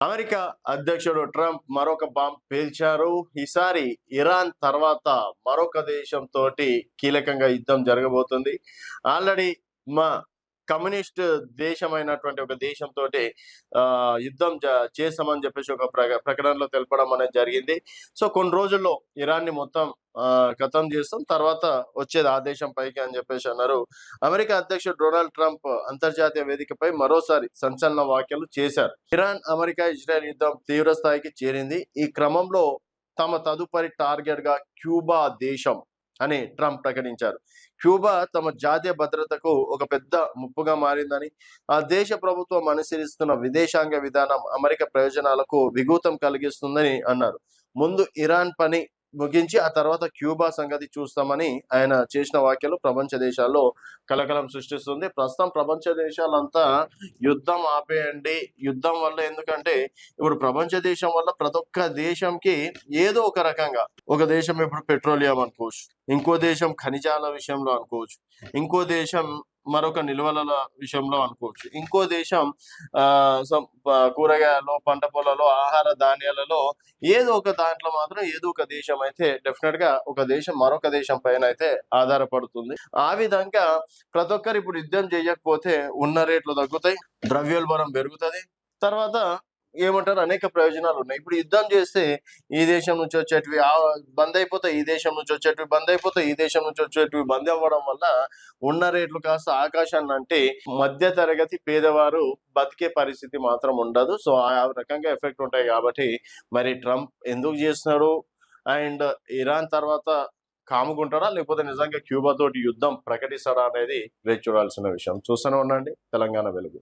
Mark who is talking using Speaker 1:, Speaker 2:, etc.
Speaker 1: America అధ్యక్షుడు Trump మరొక bomb పేల్చారు. ఈసారి ఇరాన్ తర్వాత మరొక దేశంతోటి కీలకంగా యుద్ధం జరగబోతుంది. ఆల్రెడీ మా కమ్యూనిస్ట్ దేశమైనటువంటి ఒక దేశంతోటి యుద్ధం చేస్తామని చెప్పేసి ఒక ప్రకటనలో తెలపడం అనేది జరిగింది. సో కొన్ని రోజుల్లో ఇరాన్ని మొత్తం ఖతం చేస్తాం, తర్వాత వచ్చేది ఆ దేశం పైకి అని చెప్పేసి అన్నారు. అమెరికా అధ్యక్షుడు డొనాల్డ్ ట్రంప్ అంతర్జాతీయ వేదికపై మరోసారి సంచలన వ్యాఖ్యలు చేశారు. ఇరాన్ అమెరికా ఇజ్రాయెల్ యుద్ధం తీవ్ర స్థాయికి చేరింది. ఈ క్రమంలో తమ తదుపరి టార్గెట్ గా క్యూబా దేశం అని ట్రంప్ ప్రకటించారు. క్యూబా తమ జాతీయ భద్రతకు ఒక పెద్ద ముప్పుగా మారిందని, ఆ దేశ ప్రభుత్వం అనుసరిస్తున్న విదేశాంగ విధానం అమెరికా ప్రయోజనాలకు విఘాతం కలిగిస్తుందని అన్నారు. ముందు ఇరాన్ పని ముగించి ఆ తర్వాత క్యూబా సంగతి చూస్తామని ఆయన చేసిన వ్యాఖ్యలు ప్రపంచ దేశాల్లో కలకలం సృష్టిస్తుంది. ప్రస్తుతం ప్రపంచ దేశాలంతా యుద్ధం ఆపేయండి, యుద్ధం వల్ల, ఎందుకంటే ఇప్పుడు ప్రపంచ దేశం వల్ల ప్రతి ఒక్క దేశంకి ఏదో ఒక రకంగా, ఒక దేశం ఇప్పుడు పెట్రోలియం అనుకోవచ్చు, ఇంకో దేశం ఖనిజాల విషయంలో అనుకోవచ్చు, ఇంకో దేశం మరొక నిల్వల విషయంలో అనుకోవచ్చు, ఇంకో దేశం కూరగాయలు, పంట పొలాలు, ఆహార ధాన్యాలలో ఏదో ఒక దాంట్లో మాత్రం ఏదో ఒక దేశం అయితే డెఫినెట్ గా ఒక దేశం మరొక దేశం పైన అయితే ఆధారపడుతుంది. ఆ విధంగా ప్రతి ఒక్కరు ఇప్పుడు యుద్ధం చేయకపోతే ఉన్న రేట్లు తగ్గుతాయి, ద్రవ్యోల్బణం పెరుగుతుంది, తర్వాత ఏమంటారు అనేక ప్రయోజనాలు ఉన్నాయి. ఇప్పుడు యుద్ధం చేస్తే ఈ దేశం నుంచి వచ్చేటివి బంద్ అయిపోతాయి, ఈ దేశం నుంచి వచ్చేటివి బంద్ అయిపోతాయి, ఈ దేశం నుంచి వచ్చేటివి బంద్ అవ్వడం వల్ల ఉన్న రేట్లు కాస్త ఆకాశాన్ని అంటే మధ్య తరగతి పేదవారు బతికే పరిస్థితి మాత్రం ఉండదు. సో ఆ రకంగా ఎఫెక్ట్ ఉంటాయి. కాబట్టి మరి ట్రంప్ ఎందుకు చేస్తున్నాడు, అండ్ ఇరాన్ తర్వాత కాముకుంటాడా లేకపోతే నిజంగా క్యూబా తోటి యుద్ధం ప్రకటిస్తాడా అనేది వేచి చూడాల్సిన విషయం. చూస్తూనే ఉండండి తెలంగాణ వెలుగు.